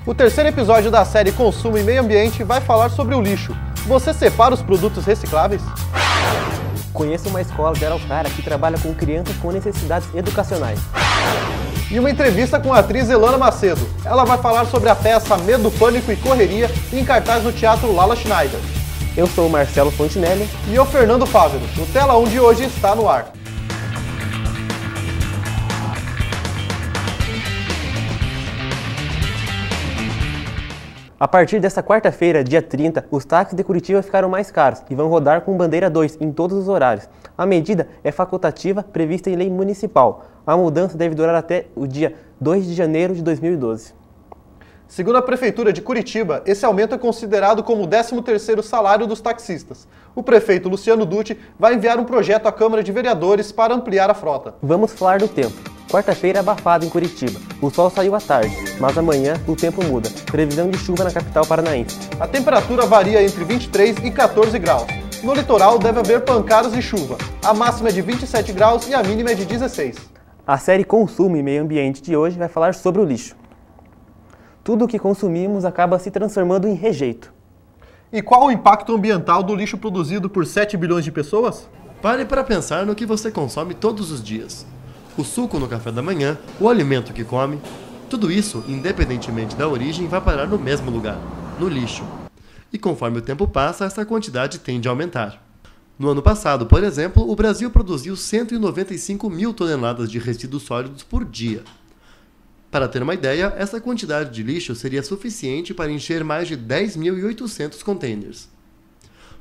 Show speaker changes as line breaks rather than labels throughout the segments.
O terceiro episódio da série Consumo e Meio Ambiente vai falar sobre o lixo. Você separa os produtos recicláveis?
Conheça uma escola de Araucária que trabalha com crianças com necessidades educacionais.
E uma entrevista com a atriz Elana Macedo. Ela vai falar sobre a peça Medo, Pânico e Correria em cartaz no Teatro Lala Schneider.
Eu sou o Marcelo Fontinelli.
E eu, Fernando Fávero. O Tela 1 de hoje está no ar.
A partir desta quarta-feira, dia 30, os táxis de Curitiba ficaram mais caros e vão rodar com bandeira 2 em todos os horários. A medida é facultativa, prevista em lei municipal. A mudança deve durar até o dia 2 de janeiro de 2012.
Segundo a Prefeitura de Curitiba, esse aumento é considerado como o 13º salário dos taxistas. O prefeito Luciano Dutti vai enviar um projeto à Câmara de Vereadores para ampliar a frota.
Vamos falar do tempo. Quarta-feira abafada em Curitiba. O sol saiu à tarde, mas amanhã o tempo muda. Previsão de chuva na capital paranaense.
A temperatura varia entre 23 e 14 graus. No litoral deve haver pancadas de chuva. A máxima é de 27 graus e a mínima é de 16.
A série Consumo e Meio Ambiente de hoje vai falar sobre o lixo. Tudo o que consumimos acaba se transformando em rejeito.
E qual o impacto ambiental do lixo produzido por 7 bilhões de pessoas?
Pare para pensar no que você consome todos os dias. O suco no café da manhã, o alimento que come, tudo isso, independentemente da origem, vai parar no mesmo lugar, no lixo. E conforme o tempo passa, essa quantidade tende a aumentar. No ano passado, por exemplo, o Brasil produziu 195 mil toneladas de resíduos sólidos por dia. Para ter uma ideia, essa quantidade de lixo seria suficiente para encher mais de 10.800 containers.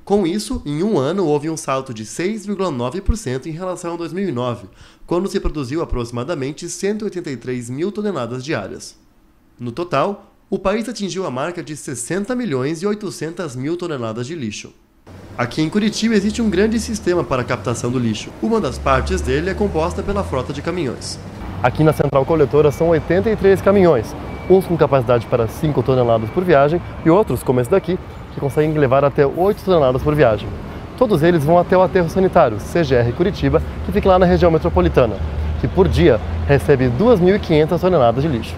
Com isso, em um ano houve um salto de 6,9% em relação a 2009, quando se produziu aproximadamente 183 mil toneladas diárias. No total, o país atingiu a marca de 60 milhões e 800 mil toneladas de lixo. Aqui em Curitiba existe um grande sistema para a captação do lixo. Uma das partes dele é composta pela frota de caminhões. Aqui na central coletora são 83 caminhões, uns com capacidade para 5 toneladas por viagem e outros, como esse daqui, que conseguem levar até 8 toneladas por viagem. Todos eles vão até o aterro sanitário, CGR Curitiba, que fica lá na região metropolitana, que por dia recebe 2.500 toneladas de lixo.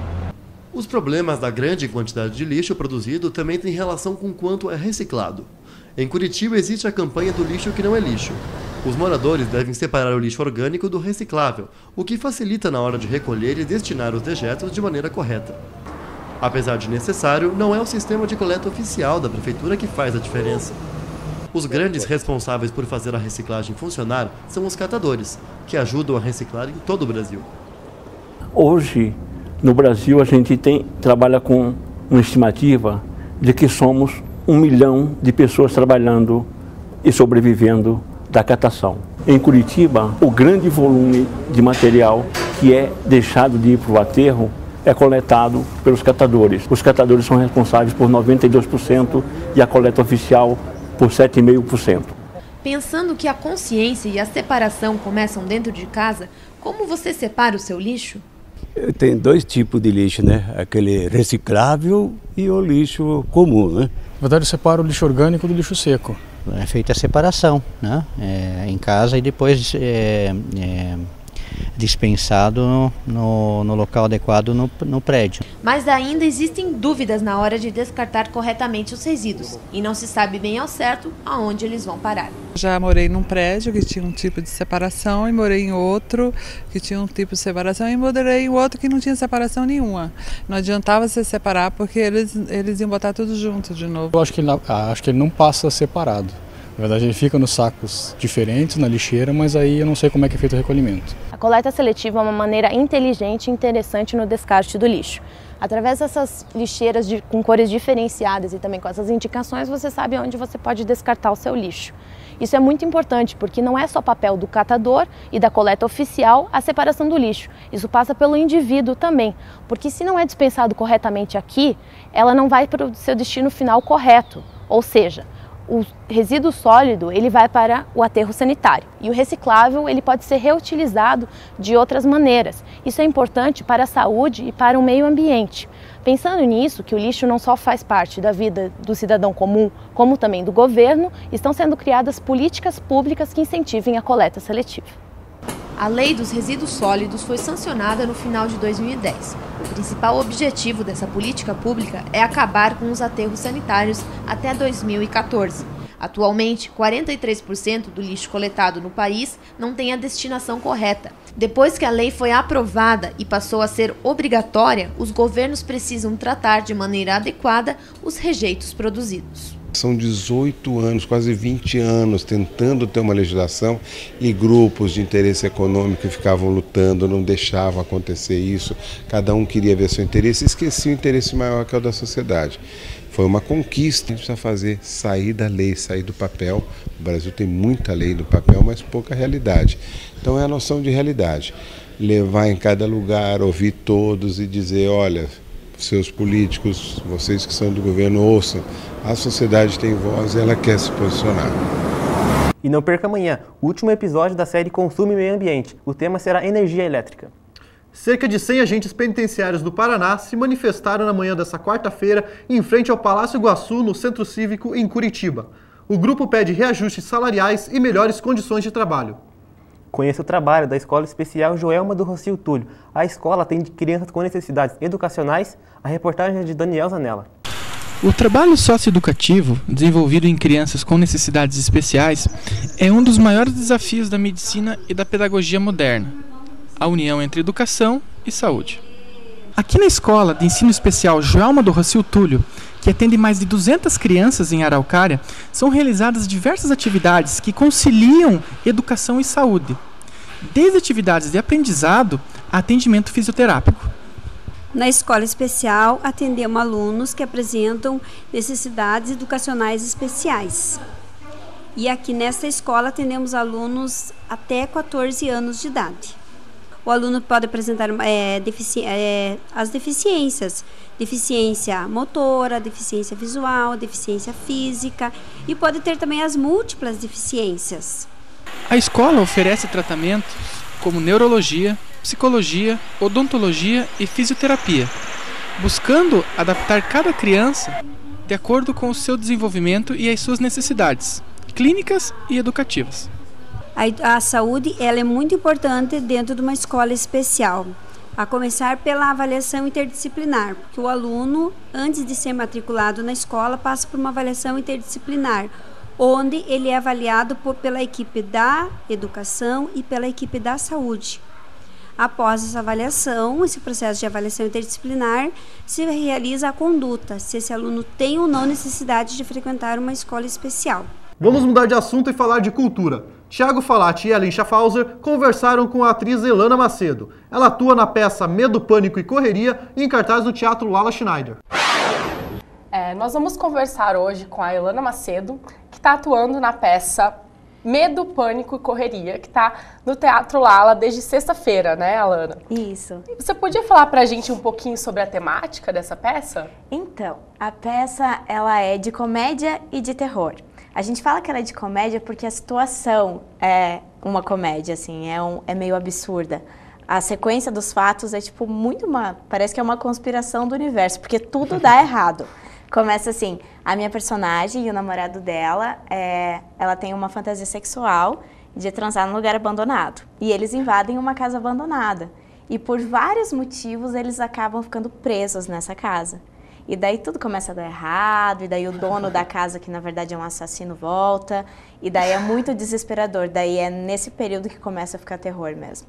Os problemas da grande quantidade de lixo produzido também têm relação com quanto é reciclado. Em Curitiba existe a campanha do lixo que não é lixo. Os moradores devem separar o lixo orgânico do reciclável, o que facilita na hora de recolher e destinar os dejetos de maneira correta. Apesar de necessário, não é o sistema de coleta oficial da prefeitura que faz a diferença. Os grandes responsáveis por fazer a reciclagem funcionar são os catadores, que ajudam a reciclar em todo o Brasil.
Hoje, no Brasil, a gente trabalha com uma estimativa de que somos 1 milhão de pessoas trabalhando e sobrevivendo da catação. Em Curitiba, o grande volume de material que é deixado de ir para o aterro é coletado pelos catadores. Os catadores são responsáveis por 92% e a coleta oficial por 7,5%.
Pensando que a consciência e a separação começam dentro de casa, como você separa o seu lixo?
Tem dois tipos de lixo, né? Aquele reciclável e o lixo comum, né?
Na verdade, eu separo o lixo orgânico do lixo seco.
É feita a separação, né? Em casa e depois dispensado no local adequado no prédio.
Mas ainda existem dúvidas na hora de descartar corretamente os resíduos e não se sabe bem ao certo aonde eles vão parar.
Já morei num prédio que tinha um tipo de separação e morei em outro que tinha um tipo de separação e morei em outro que não tinha separação nenhuma. Não adiantava se separar porque eles iam botar tudo junto de novo.
Eu acho que ele não passa separado. Na verdade, ele fica nos sacos diferentes, na lixeira, mas aí eu não sei como é que é feito o recolhimento.
A coleta seletiva é uma maneira inteligente e interessante no descarte do lixo. Através dessas lixeiras com cores diferenciadas e também com essas indicações, você sabe onde você pode descartar o seu lixo. Isso é muito importante porque não é só papel do catador e da coleta oficial a separação do lixo. Isso passa pelo indivíduo também, porque se não é dispensado corretamente aqui, ela não vai para o seu destino final correto, ou seja, o resíduo sólido ele vai para o aterro sanitário e o reciclável ele pode ser reutilizado de outras maneiras. Isso é importante para a saúde e para o meio ambiente. Pensando nisso, que o lixo não só faz parte da vida do cidadão comum, como também do governo, estão sendo criadas políticas públicas que incentivem a coleta seletiva.
A Lei dos Resíduos Sólidos foi sancionada no final de 2010. O principal objetivo dessa política pública é acabar com os aterros sanitários até 2014. Atualmente, 43% do lixo coletado no país não tem a destinação correta. Depois que a lei foi aprovada e passou a ser obrigatória, os governos precisam tratar de maneira adequada os rejeitos produzidos.
São 18 anos, quase 20 anos, tentando ter uma legislação e grupos de interesse econômico ficavam lutando, não deixavam acontecer isso. Cada um queria ver seu interesse e esquecia o interesse maior que é o da sociedade. Foi uma conquista, a gente precisa fazer sair da lei, sair do papel. O Brasil tem muita lei do papel, mas pouca realidade. Então é a noção de realidade. Levar em cada lugar, ouvir todos e dizer, olha, seus políticos, vocês que são do governo, ouçam. A sociedade tem voz e ela quer se posicionar.
E não perca amanhã, o último episódio da série Consumo e Meio Ambiente. O tema será energia elétrica.
Cerca de 100 agentes penitenciários do Paraná se manifestaram na manhã dessa quarta-feira em frente ao Palácio Iguaçu, no Centro Cívico, em Curitiba. O grupo pede reajustes salariais e melhores condições de trabalho.
Conheça o trabalho da Escola Especial Joelma do Rocio Túlio. A escola atende crianças com necessidades educacionais. A reportagem é de Daniel Zanella.
O trabalho socioeducativo, desenvolvido em crianças com necessidades especiais, é um dos maiores desafios da medicina e da pedagogia moderna. A união entre educação e saúde. Aqui na Escola de Ensino Especial Joelma do Rocio Túlio, que atende mais de 200 crianças em Araucária, são realizadas diversas atividades que conciliam educação e saúde, desde atividades de aprendizado a atendimento fisioterápico.
Na escola especial, atendemos alunos que apresentam necessidades educacionais especiais. E aqui nesta escola atendemos alunos até 14 anos de idade. O aluno pode apresentar as deficiências, deficiência motora, deficiência visual, deficiência física e pode ter também as múltiplas deficiências.
A escola oferece tratamentos como neurologia, psicologia, odontologia e fisioterapia, buscando adaptar cada criança de acordo com o seu desenvolvimento e as suas necessidades clínicas e educativas.
A saúde ela é muito importante dentro de uma escola especial, a começar pela avaliação interdisciplinar, porque o aluno, antes de ser matriculado na escola, passa por uma avaliação interdisciplinar, onde ele é avaliado pela equipe da educação e pela equipe da saúde. Após essa avaliação, esse processo de avaliação interdisciplinar, se realiza a conduta, se esse aluno tem ou não necessidade de frequentar uma escola especial.
Vamos mudar de assunto e falar de cultura. Tiago Falati e Ellen Schaffhauser conversaram com a atriz Elana Macedo. Ela atua na peça Medo, Pânico e Correria em cartaz no Teatro Lala Schneider.
Nós vamos conversar hoje com a Elana Macedo, que está atuando na peça Medo, Pânico e Correria, que está no Teatro Lala desde sexta-feira, né, Alana?
Isso.
Você podia falar pra gente um pouquinho sobre a temática dessa peça?
Então, a peça ela é de comédia e de terror. A gente fala que ela é de comédia porque a situação é uma comédia, assim, é meio absurda. A sequência dos fatos é tipo parece que é uma conspiração do universo, porque tudo dá errado. Começa assim, a minha personagem e o namorado dela, ela tem uma fantasia sexual de transar num lugar abandonado. E eles invadem uma casa abandonada. E por vários motivos eles acabam ficando presos nessa casa. E daí tudo começa a dar errado, e daí o dono da casa, que na verdade é um assassino, volta. E daí é muito desesperador, daí é nesse período que começa a ficar terror mesmo.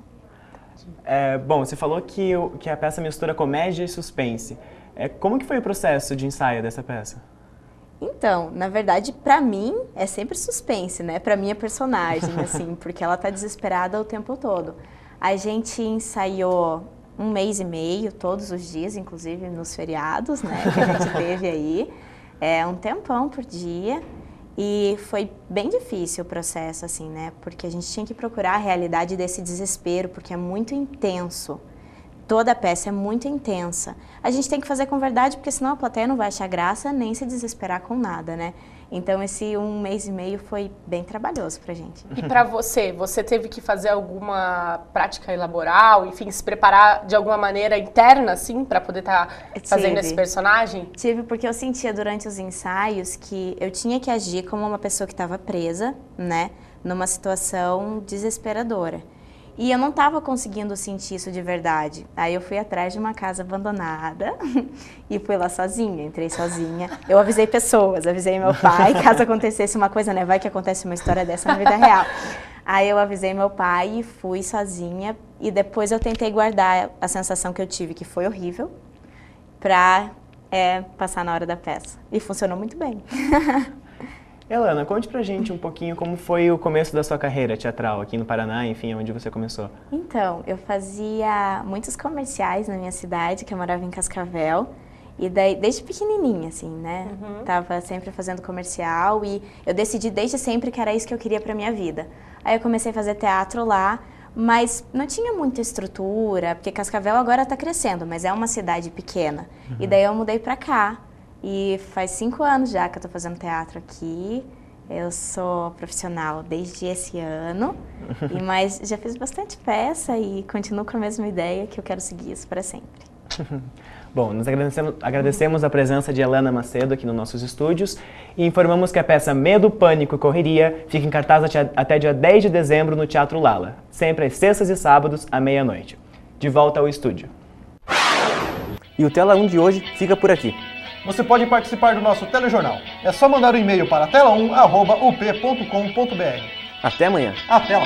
Bom, você falou que a peça mistura comédia e suspense. Como que foi o processo de ensaio dessa peça?
Então, na verdade, pra mim, é sempre suspense, né? Pra minha personagem, assim, porque ela tá desesperada o tempo todo. A gente ensaiou 1 mês e meio, todos os dias, inclusive nos feriados, né? Que a gente teve aí. Um tempão por dia. E foi bem difícil o processo, assim, né? Porque a gente tinha que procurar a realidade desse desespero, porque é muito intenso. Toda a peça é muito intensa. A gente tem que fazer com verdade, porque senão a plateia não vai achar graça nem se desesperar com nada, né? Então esse 1 mês e meio foi bem trabalhoso pra gente.
E pra você teve que fazer alguma prática laboral, enfim, se preparar de alguma maneira interna, assim, pra poder estar fazendo esse personagem?
Tive, porque eu sentia durante os ensaios que eu tinha que agir como uma pessoa que estava presa, né? Numa situação desesperadora. E eu não estava conseguindo sentir isso de verdade. Aí eu fui atrás de uma casa abandonada e fui lá sozinha, entrei sozinha. Eu avisei pessoas, avisei meu pai, caso acontecesse uma coisa, né? Vai que acontece uma história dessa na vida real. Aí eu avisei meu pai e fui sozinha. E depois eu tentei guardar a sensação que eu tive, que foi horrível, pra passar na hora da peça. E funcionou muito bem.
Elana, conte pra gente um pouquinho como foi o começo da sua carreira teatral aqui no Paraná, enfim, onde você começou.
Então, eu fazia muitos comerciais na minha cidade, que eu morava em Cascavel, e daí, desde pequenininha, assim, né? Tava sempre fazendo comercial e eu decidi desde sempre que era isso que eu queria pra minha vida. Aí eu comecei a fazer teatro lá, mas não tinha muita estrutura, porque Cascavel agora tá crescendo, mas é uma cidade pequena. E daí eu mudei pra cá. E faz 5 anos já que eu tô fazendo teatro aqui. Eu sou profissional desde esse ano, mas já fiz bastante peça e continuo com a mesma ideia que eu quero seguir isso para sempre.
Bom, nós agradecemos a presença de Elana Macedo aqui nos nossos estúdios e informamos que a peça Medo, Pânico e Correria fica em cartaz até dia 10 de dezembro no Teatro Lala, sempre às sextas e sábados à meia-noite. De volta ao estúdio. E o Tela 1 de hoje fica por aqui.
Você pode participar do nosso telejornal. É só mandar um e-mail para tela1@up.com.br.
Até amanhã.
Até lá.